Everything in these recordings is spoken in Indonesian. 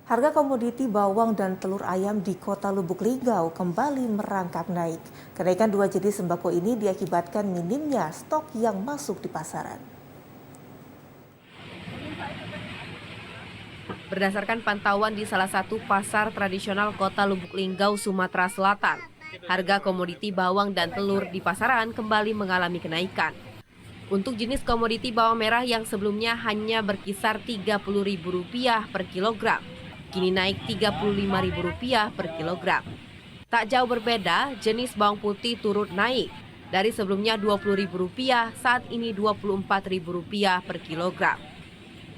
Harga komoditi bawang dan telur ayam di Kota Lubuk Linggau kembali merangkak naik. Kenaikan dua jenis sembako ini diakibatkan minimnya stok yang masuk di pasaran. Berdasarkan pantauan di salah satu pasar tradisional Kota Lubuk Linggau, Sumatera Selatan, harga komoditi bawang dan telur di pasaran kembali mengalami kenaikan. Untuk jenis komoditi bawang merah yang sebelumnya hanya berkisar Rp30.000 per kilogram, kini naik Rp35.000 per kilogram. Tak jauh berbeda, jenis bawang putih turut naik. Dari sebelumnya Rp20.000, saat ini Rp24.000 per kilogram.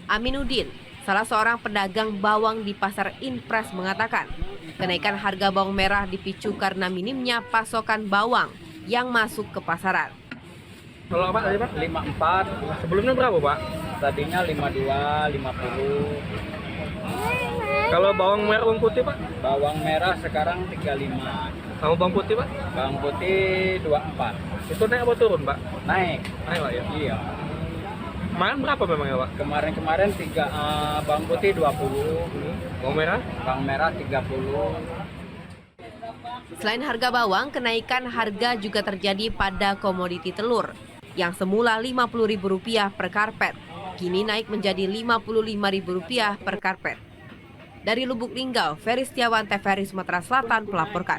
Aminuddin, salah seorang pedagang bawang di Pasar Inpres mengatakan, kenaikan harga bawang merah dipicu karena minimnya pasokan bawang yang masuk ke pasaran. Kalau apa tadi Pak? 54. Sebelumnya berapa Pak? Tadinya 52, 50. Kalau bawang merah, bawang putih Pak? Bawang merah sekarang 35. Sama bawang putih Pak? Bawang putih 24. Itu naik apa turun Pak? Naik. Naik Pak ya? Iya. Kemarin berapa memang ya Pak? Kemarin bawang putih 20. Bawang merah? Bawang merah 30. Selain harga bawang, kenaikan harga juga terjadi pada komoditi telur yang semula Rp50.000 per karpet, kini naik menjadi Rp55.000 per karpet. Dari Lubuk Linggau, Ferry Setiawan, TVRI Sumatera Selatan melaporkan.